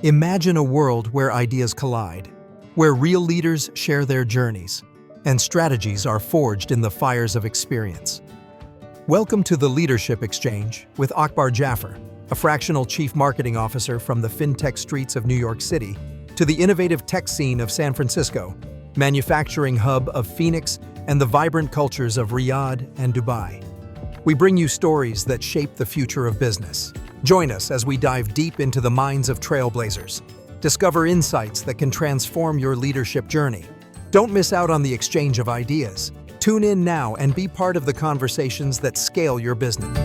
Imagine a world where ideas collide, where real leaders share their journeys, and strategies are forged in the fires of experience. Welcome to the Leadership Exchange with Akbar Jaffer, a fractional chief marketing officer from the fintech streets of New York City to the innovative tech scene of San Francisco, manufacturing hub of Phoenix, and the vibrant cultures of Riyadh and Dubai. We bring you stories that shape the future of business. Join us as we dive deep into the minds of trailblazers. Discover insights that can transform your leadership journey. Don't miss out on the exchange of ideas. Tune in now and be part of the conversations that scale your business.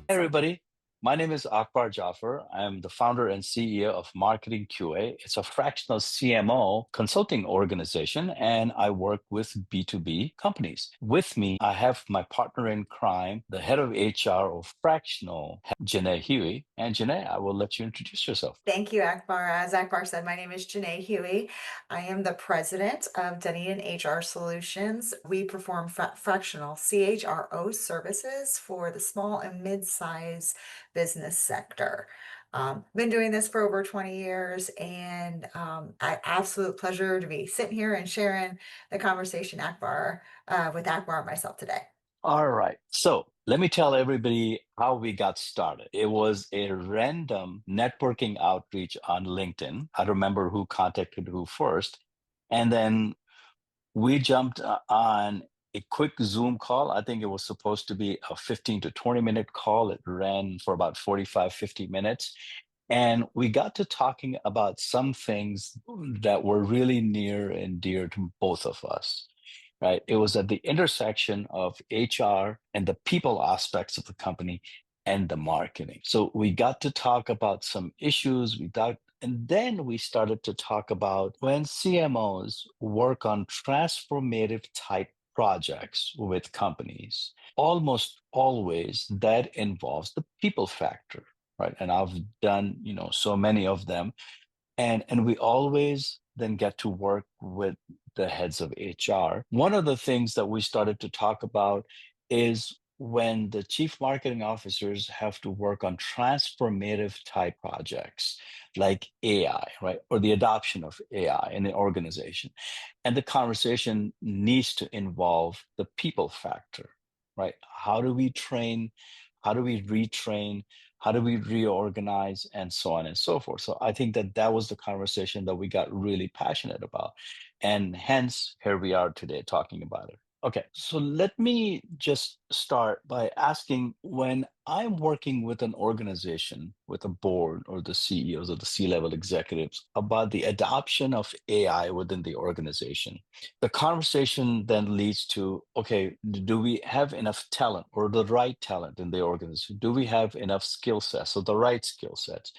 Hey everybody, my name is Akbar Jaffer. I am the founder and CEO of MarketingQA. It's a fractional CMO consulting organization, and I work with B2B companies. With me, I have my partner in crime, the head of HR of Fractional, Jenay Huey. And Jenay, I will let you introduce yourself. Thank you, Akbar. As Akbar said, my name is Jenay Huey. I am the president of Dunedin HR Solutions. We perform fractional CHRO services for the small and mid-size business sector. Been doing this for over 20 years, and absolute pleasure to be sitting here and sharing the conversation with Akbar and myself today. All right. So let me tell everybody how we got started. It was a random networking outreach on LinkedIn. I don't remember who contacted who first. And then we jumped on a quick Zoom call. I think it was supposed to be a 15 to 20-minute call. It ran for about 45, 50 minutes. And we got to talking about some things that were really near and dear to both of us. Right? It was at the intersection of HR and the people aspects of the company and the marketing. So we got to talk about some issues. And then we started to talk about when CMOs work on transformative type projects with companies, almost always that involves the people factor, right? And I've done, so many of them. And we always then get to work with the heads of HR. One of the things that we started to talk about is when the chief marketing officers have to work on transformative type projects like AI, right? Or the adoption of AI in the organization. And the conversation needs to involve the people factor, right? How do we train? How do we retrain? How do we reorganize, and so on and so forth? So I think that was the conversation that we got really passionate about. And hence, here we are today talking about it. Okay, so let me just start by asking, when I'm working with an organization, with a board or the CEOs or the C-level executives about the adoption of AI within the organization, the conversation then leads to, okay, do we have enough talent or the right talent in the organization? Do we have enough skill sets or the right skill sets?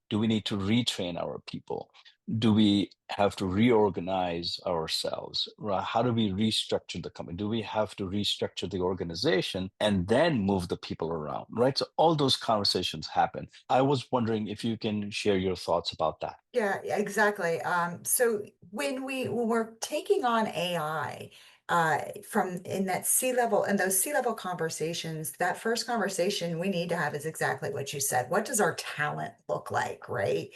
Do we need to retrain our people? Do we have to reorganize ourselves? How do we restructure the company? Do we have to restructure the organization and then move the people around, right? So all those conversations happen. I was wondering if you can share your thoughts about that. Yeah, exactly. So when we're taking on AI, from in that C-level and those C-level conversations, that first conversation we need to have is exactly what you said. What does our talent look like, right?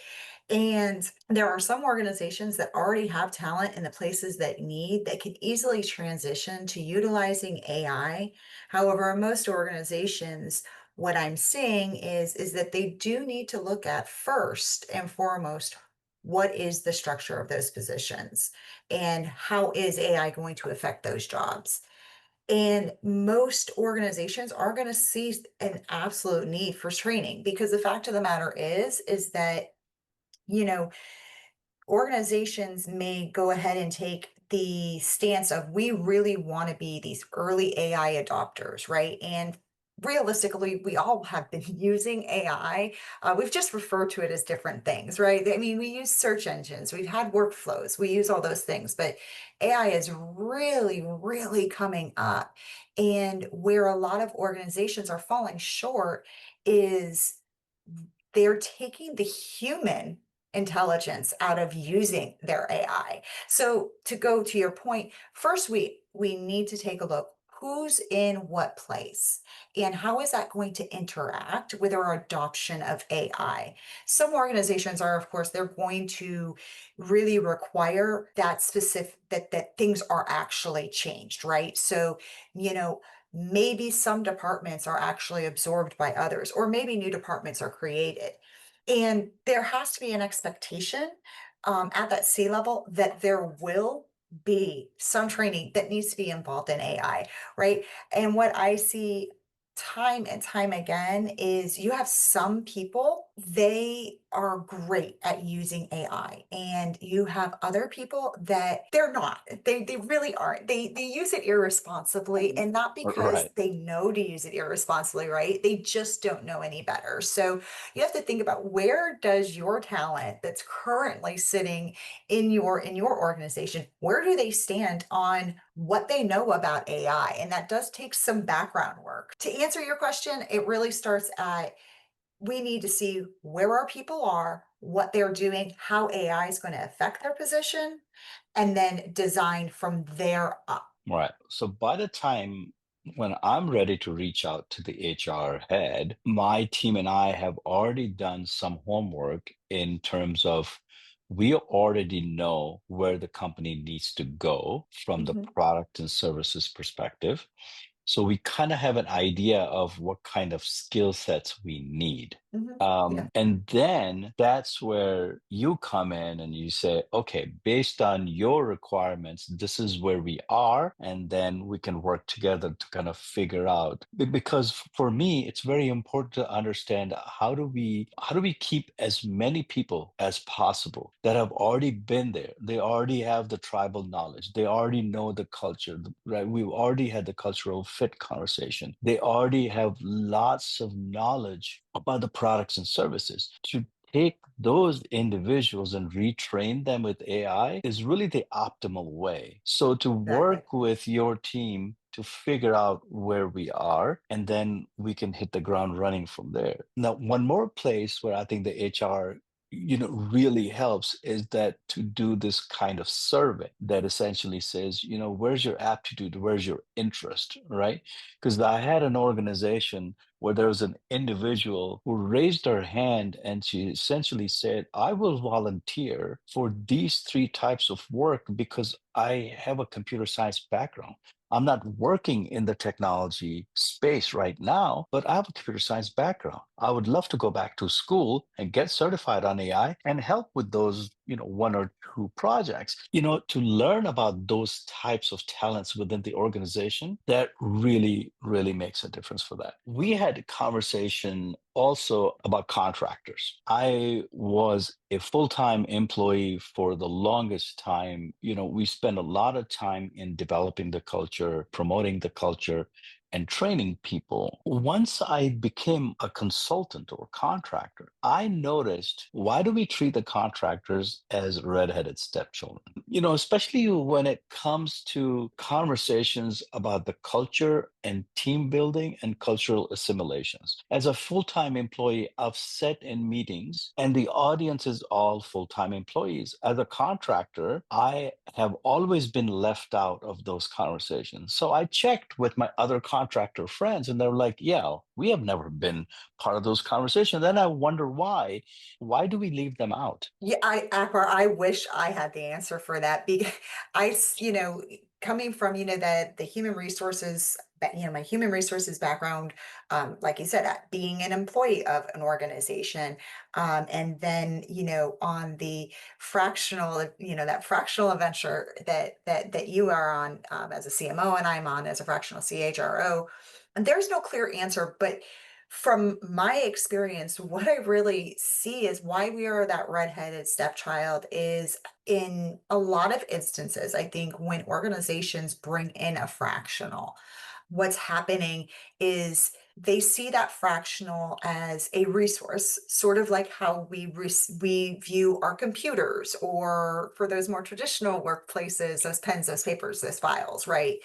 And there are some organizations that already have talent in the places that can easily transition to utilizing AI. However, most organizations, what I'm seeing is that they do need to look at first and foremost, what is the structure of those positions and how is AI going to affect those jobs? And most organizations are going to see an absolute need for training, because the fact of the matter is that, you know, organizations may go ahead and take the stance of, we really want to be these early AI adopters, right? And realistically, we all have been using AI. We've just referred to it as different things, right? I mean, we use search engines, we've had workflows, we use all those things, but AI is really, really coming up. And where a lot of organizations are falling short is they're taking the human intelligence out of using their AI. So to go to your point, first we need to take a look, who's in what place and how is that going to interact with our adoption of AI. Some organizations are, of course, they're going to really require that specific that things are actually changed, right? So, you know, maybe some departments are actually absorbed by others, or maybe new departments are created. And there has to be an expectation at that C level that there will be some training that needs to be involved in AI, right? And what I see time and time again is you have some people, they are great at using AI, and you have other people that they're not. They really aren't. They use it irresponsibly, and not because Right. they know to use it irresponsibly, right? They just don't know any better. So you have to think about, where does your talent that's currently sitting in your organization, where do they stand on what they know about AI? And that does take some background work. To answer your question, it really starts at, we need to see where our people are, what they're doing, how AI is going to affect their position, and then design from there up. Right. So by the time when I'm ready to reach out to the HR head, my team and I have already done some homework in terms of we already know where the company needs to go from the Mhm, product and services perspective. So we kind of have an idea of what kind of skill sets we need. mhm, yeah, And then that's where you come in and you say, okay, based on your requirements, this is where we are. And then we can work together to kind of figure out. Because for me, it's very important to understand how do we keep as many people as possible that have already been there. They already have the tribal knowledge. They already know the culture, right? We've already had the cultural fit conversation. They already have lots of knowledge about the products and services. To take those individuals and retrain them with AI is really the optimal way. So to exactly. work with your team to figure out where we are, and then we can hit the ground running from there. Now, one more place where I think the HR really helps is that to do this kind of survey that essentially says, where's your aptitude, where's your interest, right? Because I had an organization where there was an individual who raised her hand and she essentially said, I will volunteer for these three types of work because I have a computer science background. I'm not working in the technology space right now, but I have a computer science background. I would love to go back to school and get certified on AI and help with those, one or two projects, to learn about those types of talents within the organization. That really, really makes a difference for that. We had a conversation also about contractors. I was a full-time employee for the longest time. We spent a lot of time in developing the culture, promoting the culture, and training people. Once I became a consultant or contractor, I noticed, why do we treat the contractors as redheaded stepchildren? Especially when it comes to conversations about the culture and team building and cultural assimilations. As a full-time employee, I've sat in meetings and the audience is all full-time employees. As a contractor, I have always been left out of those conversations. So I checked with my other contractor friends and they were like, yeah, we have never been part of those conversations. Then I wonder why. Why do we leave them out? Yeah, Akbar, I wish I had the answer for that. Because coming from, the human resources, my human resources background, like you said, being an employee of an organization, and then, on the fractional, that fractional venture that you are on, as a CMO, and I'm on as a fractional CHRO, and there's no clear answer, but from my experience, what I really see is why we are that redheaded stepchild is, in a lot of instances, I think when organizations bring in a fractional, what's happening is they see that fractional as a resource, sort of like how we view our computers, or for those more traditional workplaces, those pens, those papers, those files, right?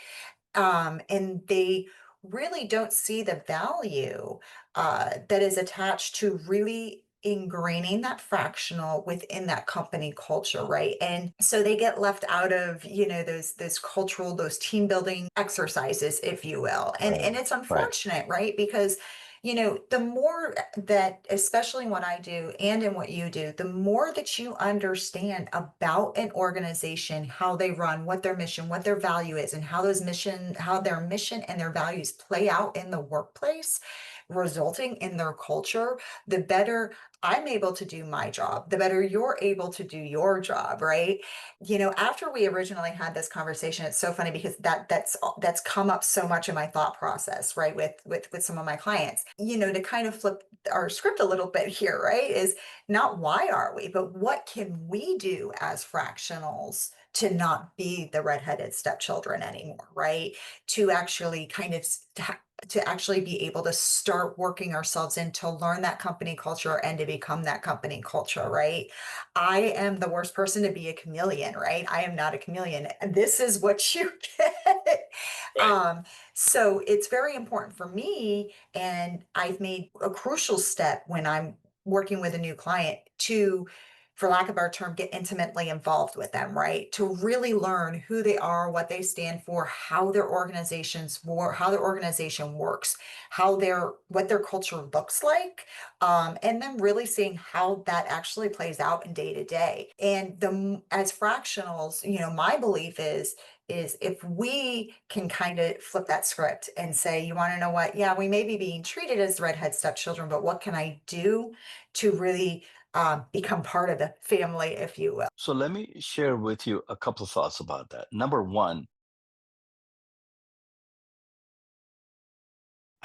And they really don't see the value that is attached to really ingraining that fractional within that company culture, right? And so they get left out of, those cultural, those team building exercises, if you will. And Right. it's Right. unfortunate, right? Because the more that, especially in what I do and in what you do, the more that you understand about an organization, how they run, what their mission, what their value is, and how their mission and their values play out in the workplace, resulting in their culture, the better I'm able to do my job, the better you're able to do your job, right? After we originally had this conversation, it's so funny because that's come up so much in my thought process, right? With some of my clients, to kind of flip our script a little bit here, right? Is not why are we, but what can we do as fractionals to not be the redheaded stepchildren anymore, right? To actually kind of to actually be able to start working ourselves in to learn that company culture and to become that company culture, right? I am the worst person to be a chameleon, right? I am not a chameleon. This is what you get. Right. Um, so it's very important for me, and I've made a crucial step when I'm working with a new client to, for lack of a better term, get intimately involved with them, right? To really learn who they are, what they stand for, how their how their organization works, what their culture looks like, and then really seeing how that actually plays out in day to day. And as fractionals, my belief is if we can kind of flip that script and say, you want to know what? Yeah, we may be being treated as redhead stepchildren, but what can I do to really become part of the family, if you will? So let me share with you a couple of thoughts about that. Number one,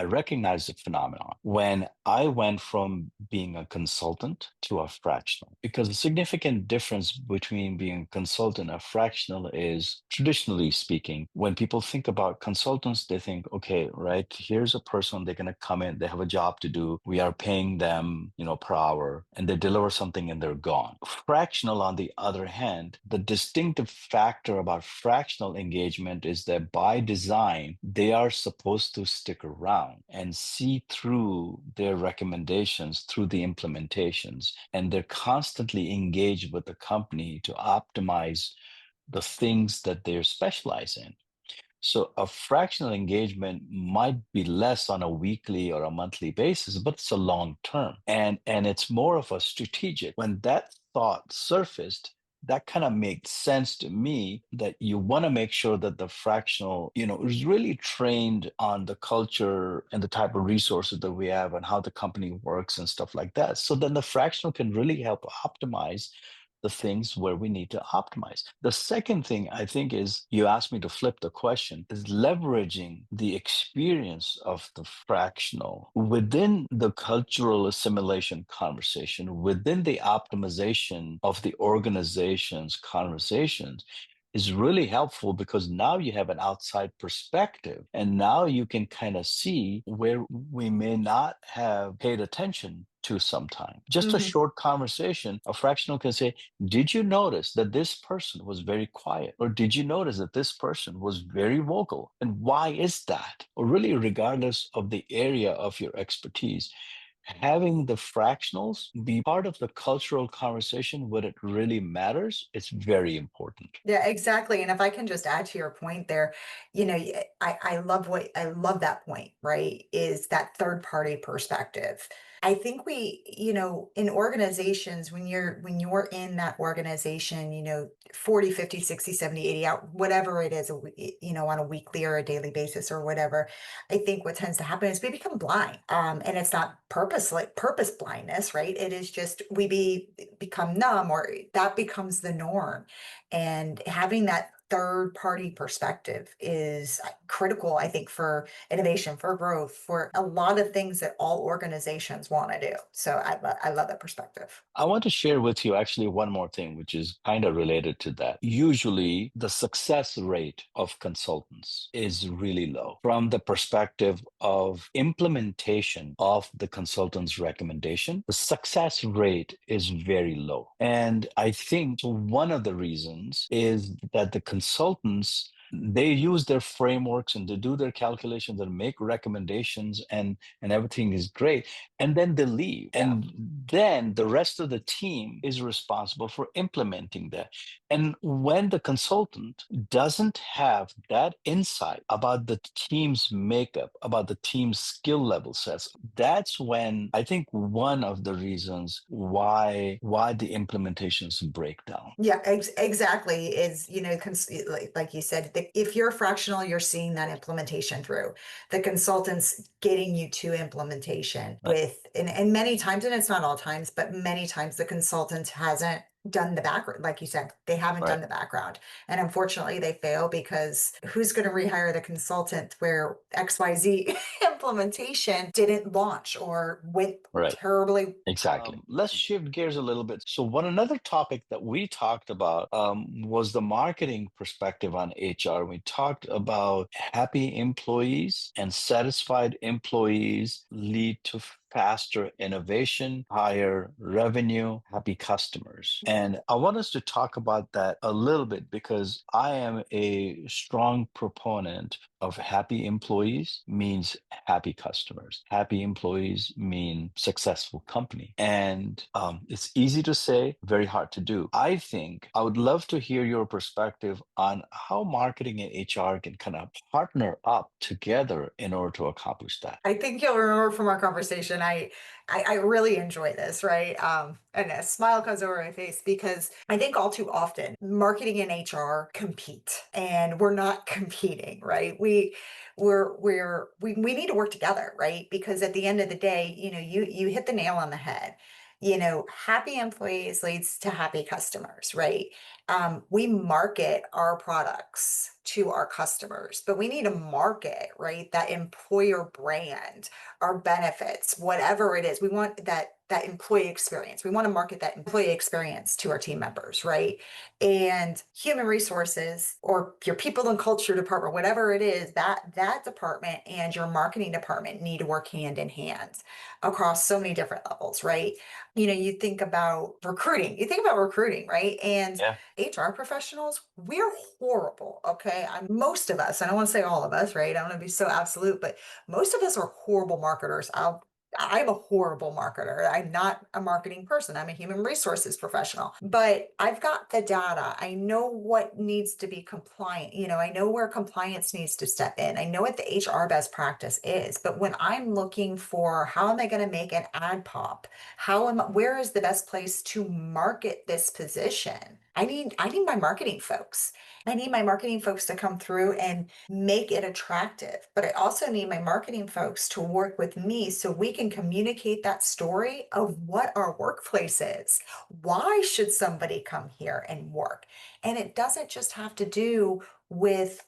I recognize the phenomenon when I went from being a consultant to a fractional, because the significant difference between being a consultant and a fractional is, traditionally speaking, when people think about consultants, they think, okay, right, here's a person, they're going to come in, they have a job to do, we are paying them, per hour, and they deliver something and they're gone. Fractional, on the other hand, the distinctive factor about fractional engagement is that by design, they are supposed to stick around and see through their recommendations, through the implementations, and they're constantly engaged with the company to optimize the things that they're specialized in. So a fractional engagement might be less on a weekly or a monthly basis, but it's a long term. And it's more of a strategic. When that thought surfaced, that kind of makes sense to me, that you want to make sure that the fractional, is really trained on the culture and the type of resources that we have and how the company works and stuff like that. So then the fractional can really help optimize the things where we need to optimize. The second thing I think is, you asked me to flip the question, is leveraging the experience of the fractional within the cultural assimilation conversation, within the optimization of the organization's conversations, is really helpful, because now you have an outside perspective and now you can kind of see where we may not have paid attention to sometime. Just a Mhm. short conversation, a fractional can say, did you notice that this person was very quiet? Or did you notice that this person was very vocal? And why is that? Or really, regardless of the area of your expertise, having the fractionals be part of the cultural conversation when it really matters, it's very important. Yeah, exactly. And if I can just add to your point there, I love that point, right? Is that third party perspective. I think in organizations, when you're in that organization, 40, 50, 60, 70, 80 out, whatever it is, on a weekly or a daily basis or whatever, I think what tends to happen is we become blind. And it's not purpose blindness, right? It is just become numb, or that becomes the norm. And having that third party perspective is critical, I think, for innovation, for growth, for a lot of things that all organizations want to do. So I love that perspective. I want to share with you actually one more thing, which is kind of related to that. Usually, the success rate of consultants is really low from the perspective of implementation of the consultant's recommendation. The success rate is very low. And I think one of the reasons is that the consultants they use their frameworks and they do their calculations and make recommendations, and everything is great, and then they leave. Yeah. And then the rest of the team is responsible for implementing that. And when the consultant doesn't have that insight about the team's makeup, about the team's skill level sets, that's when I think one of the reasons why the implementations break down. Yeah, exactly. Is, like you said, if you're fractional, you're seeing that implementation through. The consultants getting you to implementation Right. and many times, and it's not all times, but many times the consultant hasn't done the background. Like you said, they haven't Right. done the background. And unfortunately, they fail because who's going to rehire the consultant where XYZ implementation didn't launch or went Right. terribly? Exactly. Let's shift gears a little bit. So, another topic that we talked about was the marketing perspective on HR. We talked about happy employees and satisfied employees lead to faster innovation, higher revenue, happy customers. And I want us to talk about that a little bit because I am a strong proponent of happy employees means happy customers. Happy employees mean successful company. And it's easy to say, very hard to do. I think I would love to hear your perspective on how marketing and HR can kind of partner up together in order to accomplish that. I think you'll remember from our conversation, I really enjoy this, right? And a smile comes over my face because I think all too often marketing and HR compete, and we're not competing, right? We need to work together, right? Because at the end of the day, you hit the nail on the head. Happy employees leads to happy customers, right? We market our products to our customers, but we need to market, right, that employer brand, our benefits, whatever it is. We want that employee experience. We want to market that employee experience to our team members, right? And human resources or your people and culture department, whatever it is, that department and your marketing department need to work hand in hand across so many different levels, right? You think about recruiting, right? And Yeah. HR professionals, we're horrible. Okay. Most of us, I don't want to say all of us, right? I don't want to be so absolute, but most of us are horrible marketers. I'm a horrible marketer. I'm not a marketing person. I'm a human resources professional, but I've got the data. I know what needs to be compliant. I know where compliance needs to step in. I know what the HR best practice is, but when I'm looking for how am I going to make an ad pop? Where is the best place to market this position? I need my marketing folks. I need my marketing folks to come through and make it attractive. But I also need my marketing folks to work with me so we can communicate that story of what our workplace is. Why should somebody come here and work? And it doesn't just have to do with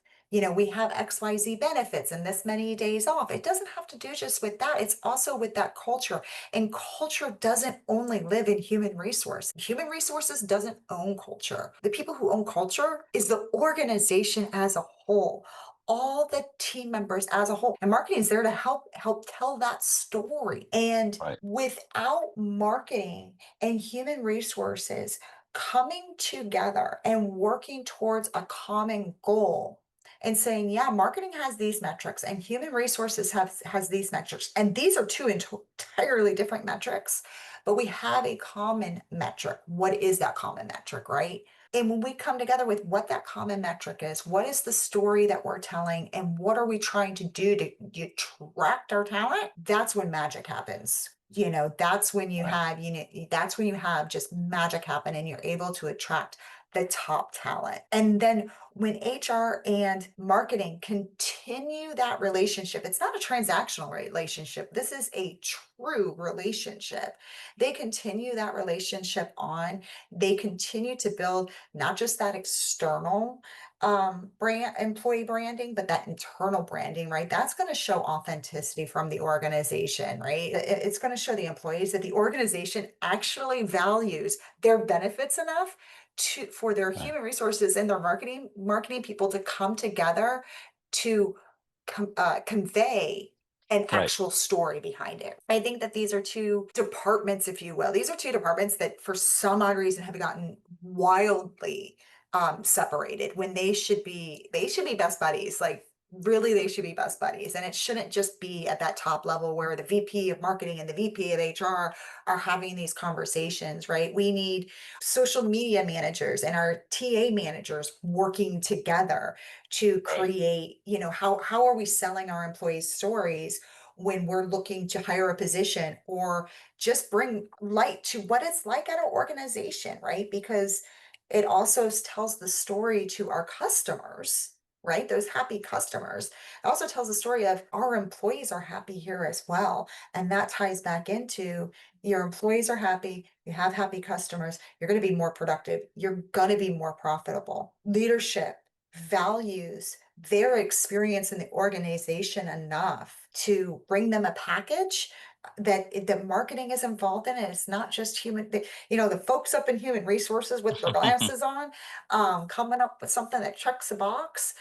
we have XYZ benefits and this many days off. It doesn't have to do just with that. It's also with that culture. And culture doesn't only live in human resource. Human resources doesn't own culture. The people who own culture is the organization as a whole, all the team members as a whole. And marketing is there to help tell that story. And Right. without marketing and human resources coming together and working towards a common goal, and saying, yeah, marketing has these metrics and human resources has these metrics. And these are two entirely different metrics, but we have a common metric. What is that common metric, right? And when we come together with what that common metric is, what is the story that we're telling, and what are we trying to do to attract our talent? That's when magic happens. That's when you Right. have, that's when you have just magic happen and you're able to attract the top talent. And then when HR and marketing continue that relationship, it's not a transactional relationship. This is a true relationship. They continue that relationship on. They continue to build not just that external brand employee branding, but that internal branding, right? That's going to show authenticity from the organization, right? It's going to show the employees that the organization actually values their benefits enough for their Right. human resources and their marketing people to come together to convey an Right. actual story behind it. I think that these are two departments, if you will. These are two departments that for some odd reason have gotten wildly separated when they should be best buddies. Like really, they should be best buddies, and it shouldn't just be at that top level where the VP of marketing and the VP of HR are having these conversations, right? We need social media managers and our TA managers working together to Right. create, how are we selling our employees stories when we're looking to hire a position, or just bring light to what it's like at our organization, right? Because it also tells the story to our customers, right? Those happy customers. It also tells the story of our employees are happy here as well. And that ties back into your employees are happy, you have happy customers, you're going to be more productive, you're going to be more profitable. Leadership values their experience in the organization enough to bring them a package that the marketing is involved in, and it's not just the folks up in human resources with their glasses on, coming up with something that checks a box.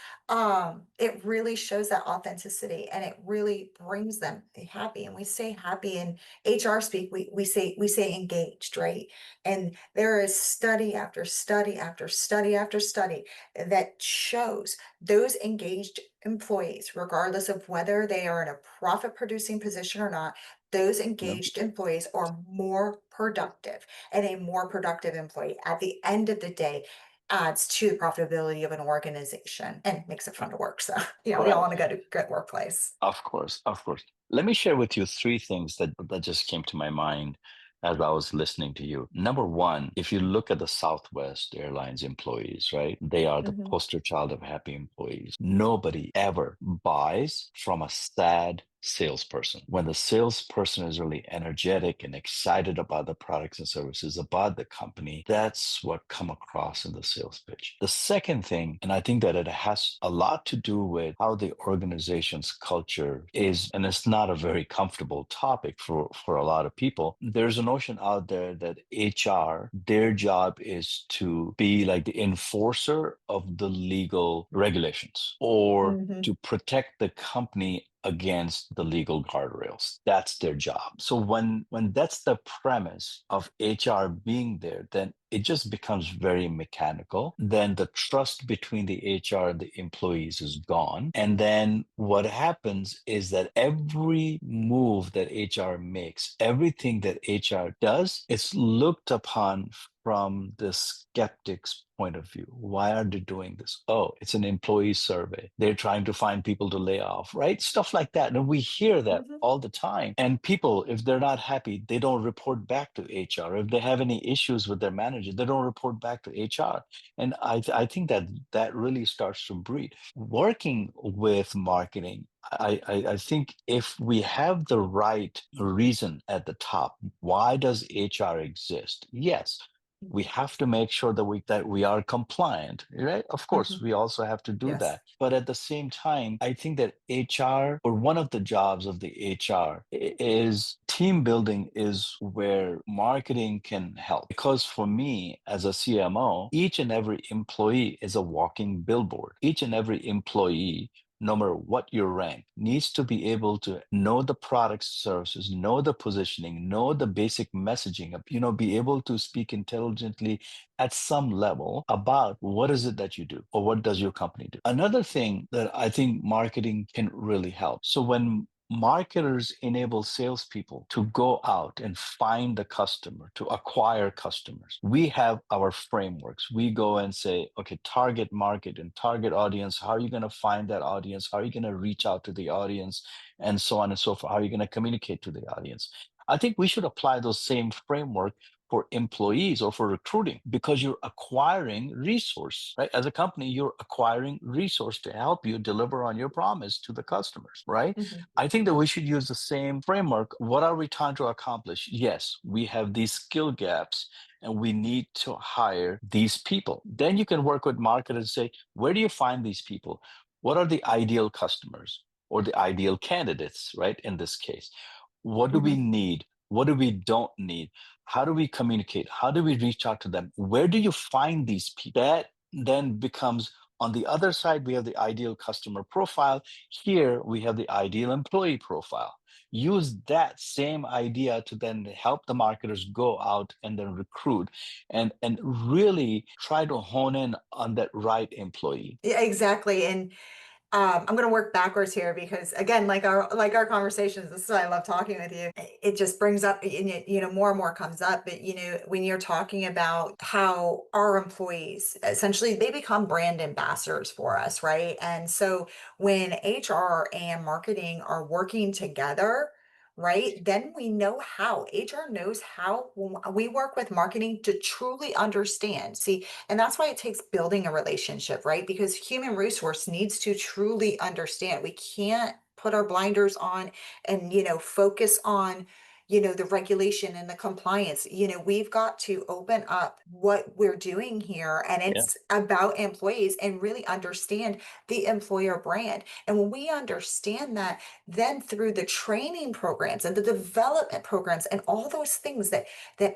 It really shows that authenticity, and it really brings them happy. And we say happy in HR speak, we say engaged, right? And there is study after study after study after study that shows those engaged employees, regardless of whether they are in a profit producing position or not, those Yep. engaged employees are more productive, and a more productive employee at the end of the day adds to the profitability of an organization and makes it fun to work. So, we all Right. want to go to a good workplace. Of course, of course. Let me share with you three things that just came to my mind as I was listening to you. Number one, if you look at the Southwest Airlines employees, right? They are the Mhm. poster child of happy employees. Nobody ever buys from a sad salesperson. When the salesperson is really energetic and excited about the products and services, about the company, that's what come across in the sales pitch. The second thing, and I think that it has a lot to do with how the organization's culture is, and it's not a very comfortable topic for a lot of people. There's a notion out there that HR, their job is to be like the enforcer of the legal regulations, or Mhm. to protect the company against the legal guardrails. That's their job. So when that's the premise of HR being there, then it just becomes very mechanical. Then the trust between the HR and the employees is gone. And then what happens is that every move that HR makes, everything that HR does, it's looked upon from the skeptic's point of view. Why are they doing this? Oh, it's an employee survey. They're trying to find people to lay off, right? Stuff like that. And we hear that Mhm. all the time. And people, if they're not happy, they don't report back to HR. If they have any issues with their manager, they don't report back to HR. And I think that really starts to breed. Working with marketing, I think if we have the right reason at the top, why does HR exist? Yes, we Mhm. have to make sure that we are compliant, right? Of course, Mhm. we also have to do Yes. that. But at the same time, I think that HR, or one of the jobs of the HR, is team building, is where marketing can help. Because for me as a CMO, each and every employee is a walking billboard. Each and every employee, no matter what your rank, needs to be able to know the products, services, know the positioning, know the basic messaging, be able to speak intelligently at some level about what is it that you do, or what does your company do. Another thing that I think marketing can really help. So when marketers enable salespeople to go out and find the customer, to acquire customers, we have our frameworks. We go and say, okay, target market and target audience. How are you going to find that audience? How are you going to reach out to the audience? And so on and so forth. How are you going to communicate to the audience? I think we should apply those same framework for employees or for recruiting, because you're acquiring resource, right? As a company, you're acquiring resource to help you deliver on your promise to the customers, right? Mhm. I think that we should use the same framework. What are we trying to accomplish? Yes, we have these skill gaps and we need to hire these people. Then you can work with marketers and say, where do you find these people? What are the ideal customers or the ideal candidates, right? In this case, what do we Mhm. need? What do we don't need? How do we communicate? How do we reach out to them? Where do you find these people? That then becomes On the other side, we have the ideal customer profile. Here, we have the ideal employee profile. Use that same idea to then help the marketers go out and then recruit and really try to hone in on that right employee. Yeah, exactly. And I'm going to work backwards here because again, like our conversations, this is why I love talking with you. It just brings up, and more and more comes up. But when you're talking about how our employees essentially they become brand ambassadors for us, right? And so when HR and marketing are working together, right, then we know how HR knows how when we work with marketing to truly understand. See, and that's why it takes building a relationship, right? Because human resource needs to truly understand. We can't put our blinders on and, focus on, the regulation and the compliance. We've got to open up what we're doing here, and Yeah, it's about employees and really understand the employer brand. And when we understand that, then through the training programs and the development programs and all those things that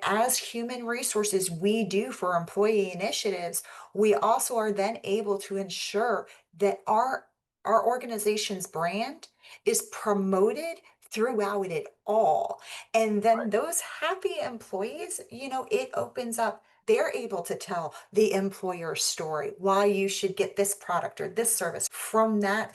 as human resources we do for employee initiatives, we also are then able to ensure that our organization's brand is promoted throughout it all. And then right. those happy employees, it opens up, they're able to tell the employer story, why you should get this product or this service from that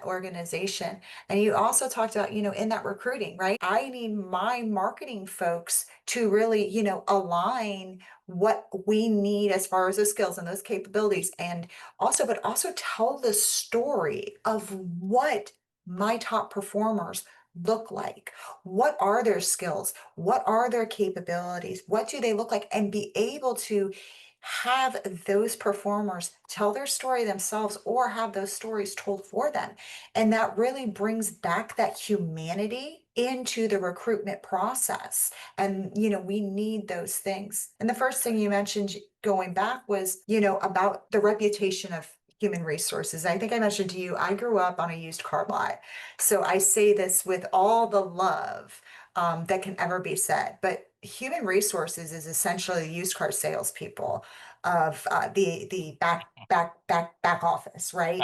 organization. And you also talked about, in that recruiting, right? I need my marketing folks to really, align what we need as far as those skills and those capabilities. And but also tell the story of what my top performers look like. What are their skills? What are their capabilities? What do they look like? And be able to have those performers tell their story themselves or have those stories told for them. And that really brings back that humanity into the recruitment process. And, we need those things. And the first thing you mentioned going back was, about the reputation of human resources. I think I mentioned to you, I grew up on a used car lot. So I say this with all the love that can ever be said. But human resources is essentially used car salespeople of the back office, right?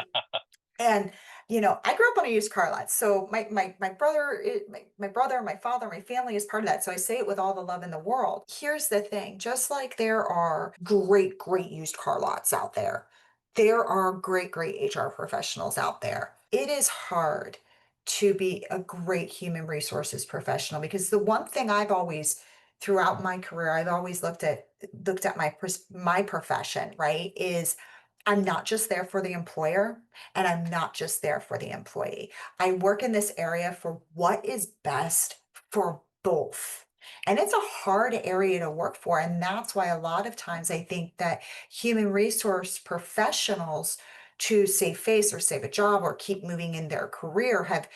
And I grew up on a used car lot. So my brother, my brother, my father, my family is part of that. So I say it with all the love in the world. Here's the thing: just like there are great used car lots out there, there are great HR professionals out there. It is hard to be a great human resources professional because the one thing I've always throughout my career, I've always looked at my profession, right, is I'm not just there for the employer and I'm not just there for the employee. I work in this area for what is best for both. And it's a hard area to work for. And that's why a lot of times I think that human resource professionals to save face or save a job or keep moving in their career have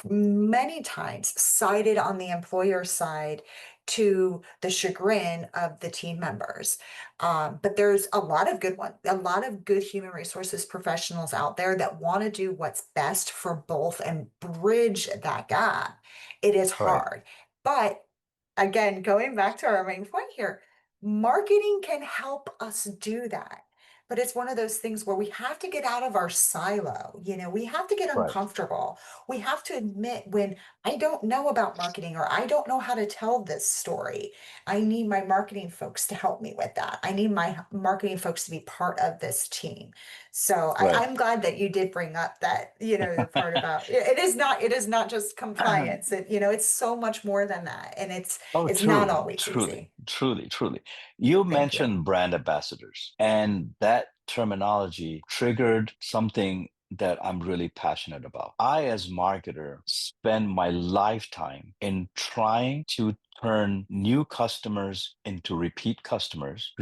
many times sided on the employer side to the chagrin of the team members. But there's a lot of good human resources professionals out there that want to do what's best for both and bridge that gap. It is Right. hard. But again, going back to our main point here, marketing can help us do that. But it's one of those things where we have to get out of our silo. We have to get Right. uncomfortable. We have to admit when I don't know about marketing or I don't know how to tell this story. I need my marketing folks to help me with that. I need my marketing folks to be part of this team. So Right. I'm glad that you did bring up that, the part about it is not just compliance. It's so much more than that. And Oh, it's not truly, always truly, easy. truly, truly. You Thank you. mentioned brand ambassadors, and that terminology triggered something that I'm really passionate about. I, as marketer, spend my lifetime in trying to turn new customers into repeat customers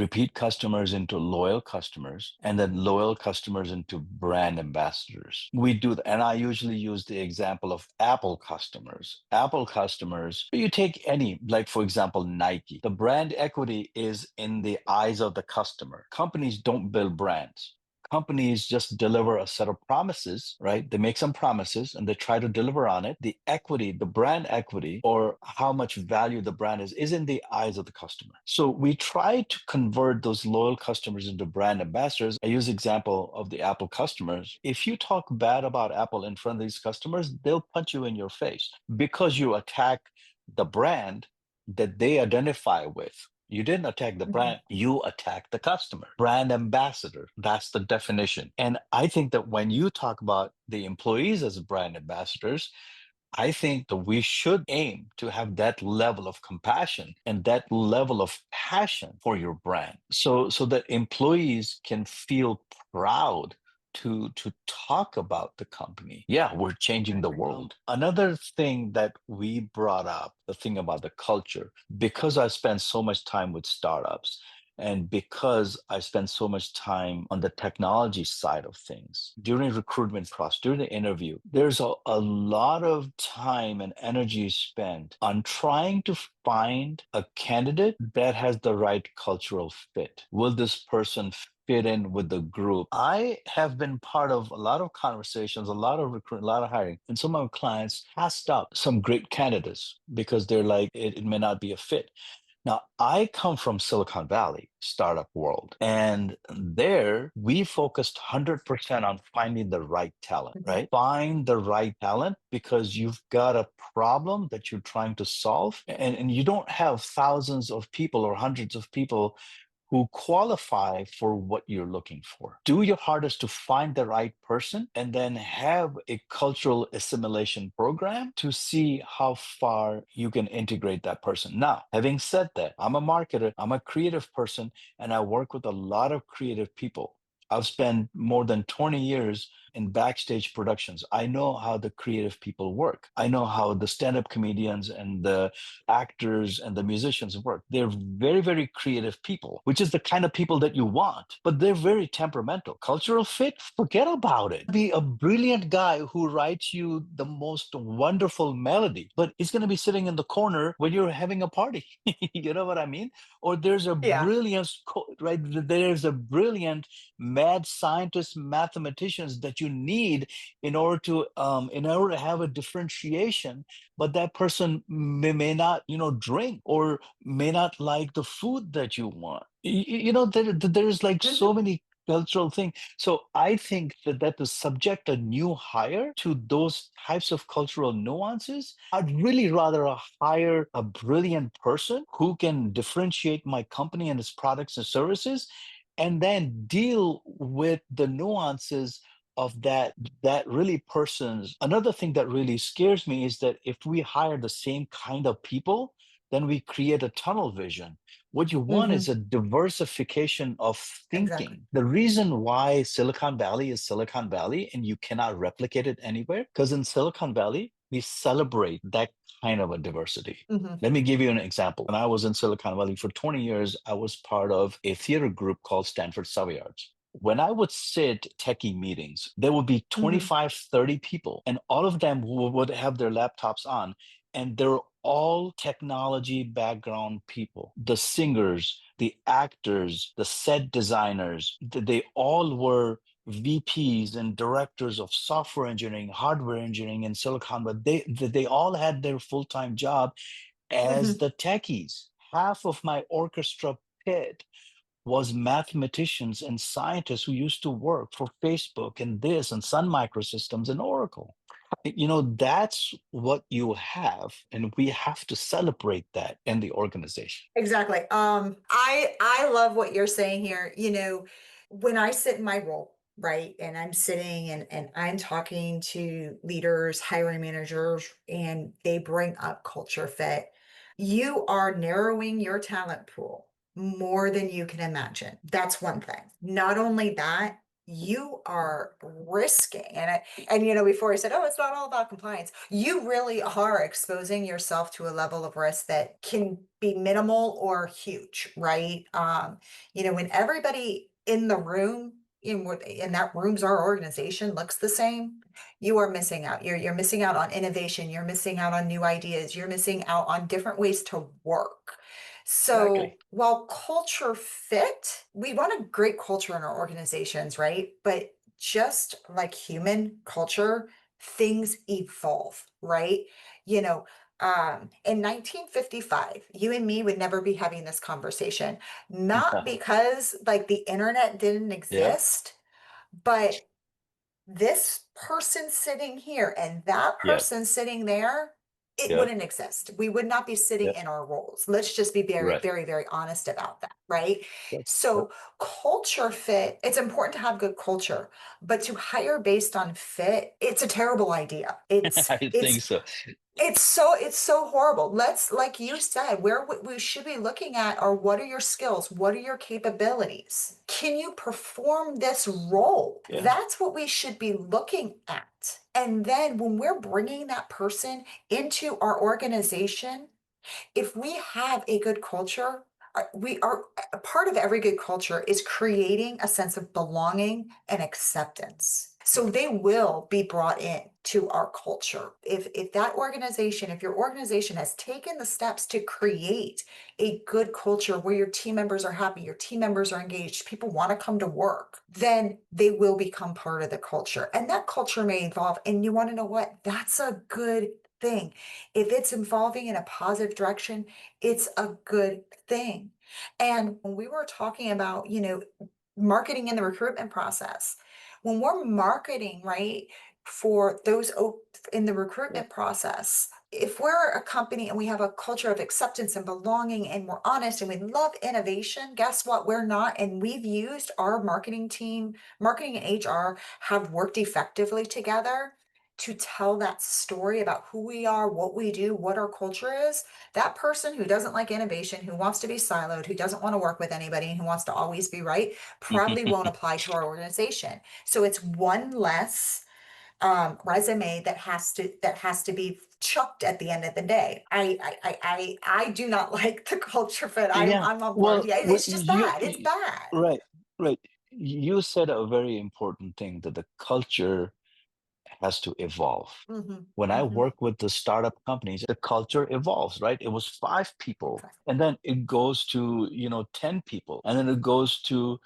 into loyal customers, and then loyal customers into brand ambassadors. We do that, and I usually use the example of Apple customers. Apple customers, you take any, like for example, Nike. The brand equity is in the eyes of the customer. Companies don't build brands. companies just deliver a set of promises, right? They make some promises and they try to deliver on it. The equity, the brand equity, or how much value the brand is in the eyes of the customer. So we try to convert those loyal customers into brand ambassadors. I use example of the Apple customers. If you talk bad about Apple in front of these customers, they'll punch you in your face because you attack the brand that they identify with. You didn't attack the brand, you attacked the customer. Brand ambassador, that's the definition. And I think that when you talk about the employees as brand ambassadors, I think that we should aim to have that level of compassion and that level of passion for your brand so that employees can feel proud to talk about the company. Yeah, we're changing the world. Another thing that we brought up, the thing about the culture, because I spent so much time with startups, and because I spend so much time on the technology side of things, during recruitment process, during the interview, there's a lot of time and energy spent on trying to find a candidate that has the right cultural fit. Will this person fit in with the group? I have been part of a lot of conversations, a lot of recruiting, a lot of hiring, and some of my clients passed up some great candidates because they're like, it may not be a fit. Now, I come from Silicon Valley, startup world, and there we focused 100% on finding the right talent, right? Find the right talent because you've got a problem that you're trying to solve, and you don't have thousands of people or hundreds of people who qualify for what you're looking for. Do your hardest to find the right person and then have a cultural assimilation program to see how far you can integrate that person. Now, having said that, I'm a marketer, I'm a creative person, and I work with a lot of creative people. I've spent more than 20 years in backstage productions. I know how the creative people work. I know how the stand-up comedians and the actors and the musicians work. They're very, very creative people, which is the kind of people that you want, but they're very temperamental. Cultural fit, forget about it. Be a brilliant guy who writes you the most wonderful melody, but he's going to be sitting in the corner when you're having a party. You know what I mean? Or there's a brilliant, right? There's a brilliant mad scientists, mathematicians that you need in order to have a differentiation. But that person may not, drink or may not like the food that you want. There's like so many cultural thing. So I think that to subject a new hire to those types of cultural nuances, I'd really rather hire a brilliant person who can differentiate my company and its products and services, and then deal with the nuances of that really person's. Another thing that really scares me is that if we hire the same kind of people, then we create a tunnel vision. What you want is a diversification of thinking. Exactly. The reason why Silicon Valley is Silicon Valley and you cannot replicate it anywhere, because in Silicon Valley, we celebrate that kind of a diversity. Let me give you an example. When I was in Silicon Valley for 20 years, I was part of a theater group called Stanford Savoyards. When I would sit techie meetings, there would be 25, 30 people, and all of them would have their laptops on, and they're all technology background people. The singers, the actors, the set designers, they all were VPs and directors of software engineering, hardware engineering in Silicon, but they all had their full-time job as the techies. Half of my orchestra pit was mathematicians and scientists who used to work for Facebook and this and Sun Microsystems and Oracle. That's what you have, and we have to celebrate that in the organization. Exactly. I love what you're saying here. When I sit in my role, right, and I'm sitting and I'm talking to leaders, hiring managers, and they bring up culture fit, you are narrowing your talent pool more than you can imagine. That's one thing. Not only that, you are risking, before I said, oh, it's not all about compliance, you really are exposing yourself to a level of risk that can be minimal or huge, right? When everybody in the room, in that room's our organization looks the same, you are missing out. You're missing out on innovation. You're missing out on new ideas. You're missing out on different ways to work. So Exactly. while culture fit, we want a great culture in our organizations, right? But just like human culture, things evolve, right? You know, in 1955, you and me would never be having this conversation, not No. because like the internet didn't Yeah. exist, but this person sitting here and that Yeah. person sitting there, it Yeah. wouldn't exist. We would not be sitting Yeah. in our roles. Let's just be very, Right. very, very honest about that, right? Yep. Yep. So, culture fit, it's important to have good culture, but to hire based on fit, it's a terrible idea. I think so. It's so horrible. Let's, like you said, where we should be looking at are what are your skills? What are your capabilities? Can you perform this role? Yeah. That's what we should be looking at. And then when we're bringing that person into our organization, if we have a good culture, we are a part of every good culture is creating a sense of belonging and acceptance. So they will be brought in to our culture. If that organization, if your organization has taken the steps to create a good culture where your team members are happy, your team members are engaged, people want to come to work, then they will become part of the culture. And that culture may evolve. And you want to know what? That's a good thing. If it's evolving in a positive direction, it's a good thing. And when we were talking about, marketing in the recruitment process, when we're marketing, right, for those in the Yeah. recruitment process, if we're a company and we have a culture of acceptance and belonging and we're honest and we love innovation, guess what? We're not. And we've used our marketing team, marketing and HR have worked effectively together to tell that story about who we are, what we do, what our culture is. That person who doesn't like innovation, who wants to be siloed, who doesn't want to work with anybody, and who wants to always be right, probably won't apply to our organization. So it's one less resume that has to be chucked at the end of the day. I do not like the culture fit. I'm Yeah. I'm on board. Well, Yeah, it's just you, bad. It's bad. right, right. You said a very important thing that the culture has to evolve. Mm-hmm. When I Mm-hmm. work with the startup companies, the culture evolves, right? It was 5 people, and then it goes to, 10 people, and then it goes to,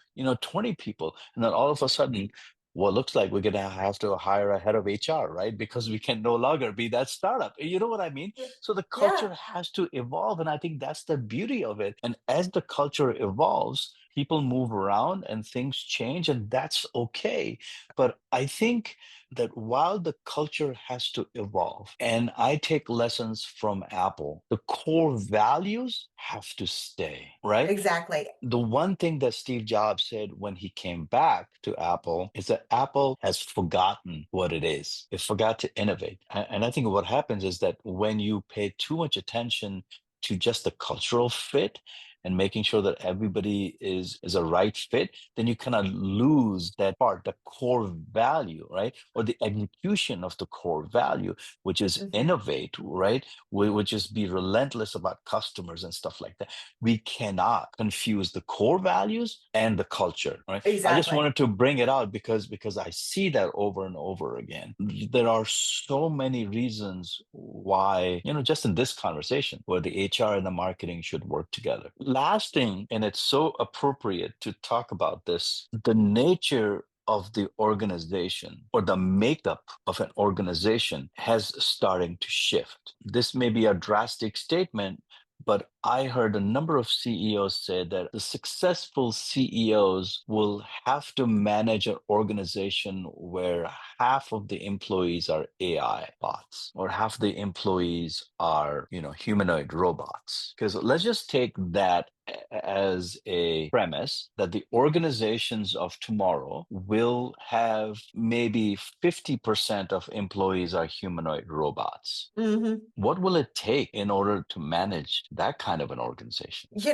20 people. And then all of a sudden, well, looks like we're going to have to hire a head of HR, right? Because we can no longer be that startup. You know what I mean? Yeah. So the Yeah. culture has to evolve. And I think that's the beauty of it. And as the culture evolves, people move around and things change, and that's okay. But I think that while the culture has to evolve, and I take lessons from Apple, the core values have to stay, right? Exactly. The one thing that Steve Jobs said when he came back to Apple is that Apple has forgotten what it is. It forgot to innovate. And I think what happens is that when you pay too much attention to just the cultural fit and making sure that everybody is a right fit, then you kind of lose that part, the core value, right? Or the execution of the core value, which is Hmm. innovate, right? Which is be relentless about customers and stuff like that. We cannot confuse the core values and the culture, right? I just Exactly. wanted to bring it out because I see that over and over again. There are so many reasons why, just in this conversation, where the HR and the marketing should work together. Last thing, and it's so appropriate to talk about this, the nature of the organization or the makeup of an organization has starting to shift. This may be a drastic statement, but I heard a number of CEOs say that the successful CEOs will have to manage an organization where half of the employees are AI bots or half the employees are, humanoid robots. Because let's just take that as a premise that the organizations of tomorrow will have maybe 50% of employees are humanoid robots. Hmm. What will it take in order to manage that kind of an organization? It's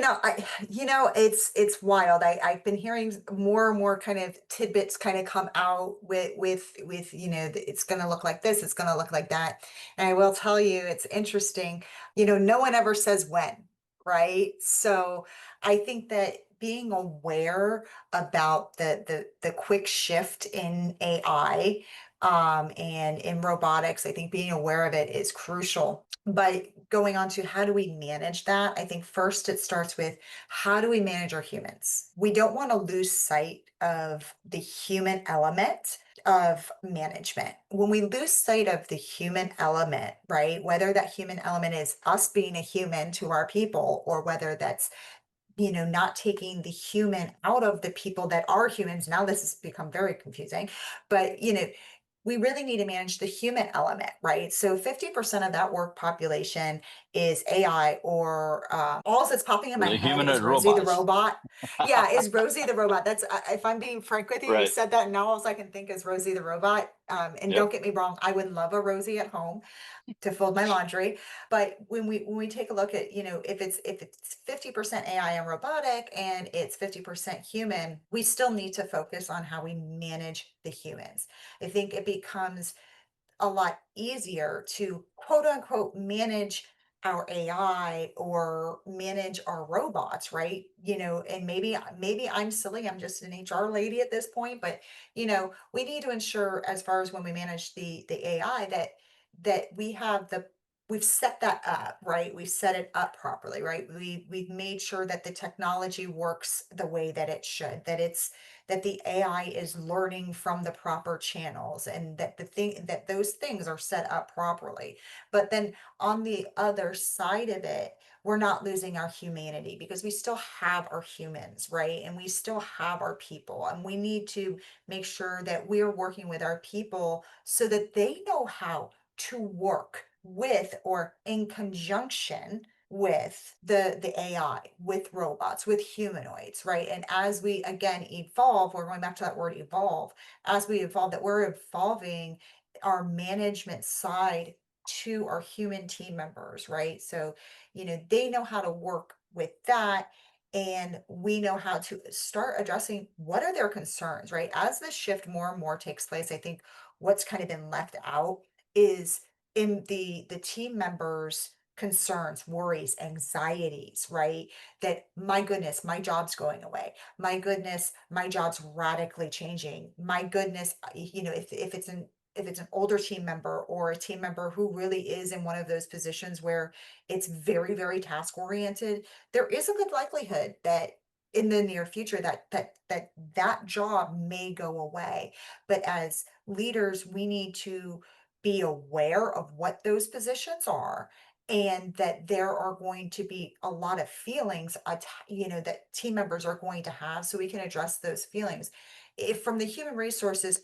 wild. I've been hearing more and more kind of tidbits kind of come out with it's going to look like this, it's going to look like that. And I will tell you, it's interesting. No one ever says when, right? So I think that being aware about the quick shift in AI and in robotics, I think being aware of it is crucial. But going on to how do we manage that, I think first it starts with how do we manage our humans? We don't want to lose sight of the human element of management. When we lose sight of the human element, right? Whether that human element is us being a human to our people, or whether that's, not taking the human out of the people that are humans. Now this has become very confusing, but we really need to manage the human element, right? So 50% of that work population is AI, or all that's popping in my The head is humanoid Rosie the robots. robot. Yeah, is Rosie the robot. That's if I'm being frank with you, you Right. said that, and now all I can think is Rosie the robot. And Yep. don't get me wrong, I would love a Rosie at home to fold my laundry. But when we take a look at, if it's 50% AI and robotic and it's 50% human, we still need to focus on how we manage the humans. I think it becomes a lot easier to quote unquote manage our AI or manage our robots, right? And maybe I'm silly, I'm just an HR lady at this point, but we need to ensure, as far as when we manage the AI, that we've set that up, right? We've set it up properly, right? We've made sure that the technology works the way that it should, that the AI is learning from the proper channels, and that those things are set up properly. But then on the other side of it, we're not losing our humanity, because we still have our humans, right? And we still have our people, and we need to make sure that we're working with our people so that they know how to work with, or in conjunction with, the AI, with robots, with humanoids, right? And as we again evolve, we're going back to that word evolve, as we evolve, that we're evolving our management side to our human team members, right? So, they know how to work with that. And we know how to start addressing what are their concerns, right? As this shift more and more takes place, I think what's kind of been left out is in the team members' concerns, worries, anxieties, right? That, my goodness, my job's going away. My goodness, my job's radically changing. My goodness, if it's an older team member, or a team member who really is in one of those positions where it's very, very task oriented, there is a good likelihood that in the near future that job may go away. But as leaders, we need to be aware of what those positions are, and that there are going to be a lot of feelings that team members are going to have, so we can address those feelings. If from the human resources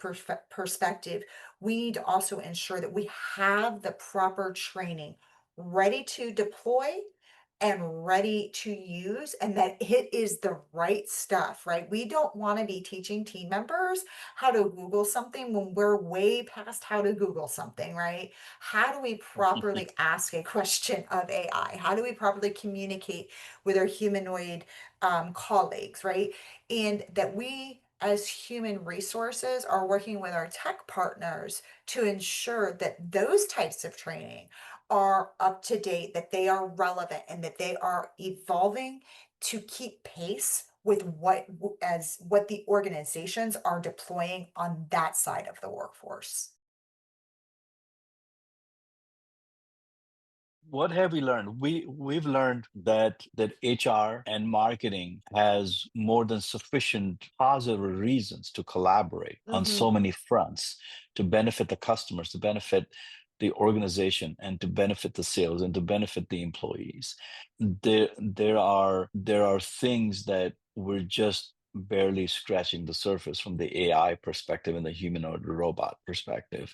perspective, we need to also ensure that we have the proper training ready to deploy and ready to use, and that it is the right stuff, right? We don't want to be teaching team members how to Google something when we're way past how to Google something, right? How do we properly ask a question of AI? How do we properly communicate with our humanoid colleagues, right? And that we, as human resources, are working with our tech partners to ensure that those types of training are up to date, that they are relevant, and that they are evolving to keep pace with what the organizations are deploying on that side of the workforce. What have we learned? We've learned that HR and marketing has more than sufficient positive reasons to collaborate on Mm-hmm. so many fronts to benefit the customers, to benefit the organization, and to benefit the sales, and to benefit the employees. There are things that we're just barely scratching the surface from the AI perspective and the humanoid robot perspective.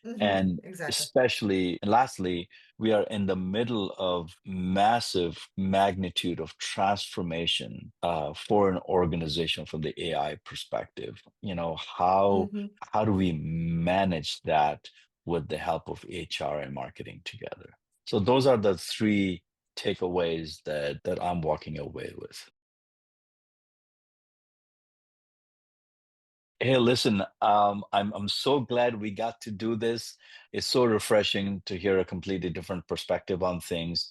Mm-hmm. And Exactly. especially, and lastly, we are in the middle of massive magnitude of transformation for an organization from the AI perspective. Mm-hmm. How do we manage that with the help of HR and marketing together? So those are the three takeaways that I'm walking away with. Hey, listen, I'm so glad we got to do this. It's so refreshing to hear a completely different perspective on things.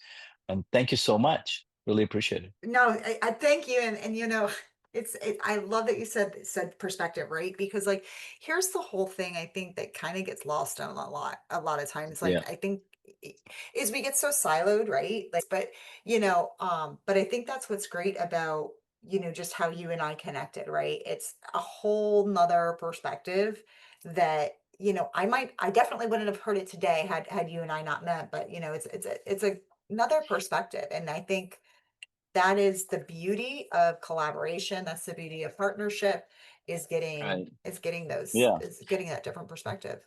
And thank you so much. Really appreciate it. No, I thank you, and I love that you said perspective, right? Because, like, here's the whole thing I think that kind of gets lost on a lot of times. Yeah. Like, I think is we get so siloed, right? Like, but but I think that's what's great about, just how you and I connected, right? It's a whole nother perspective that, I definitely wouldn't have heard it today had you and I not met, but another perspective. And I think that is the beauty of collaboration. That's the beauty of partnership, is getting Right. is getting those Yeah. is getting that different perspective.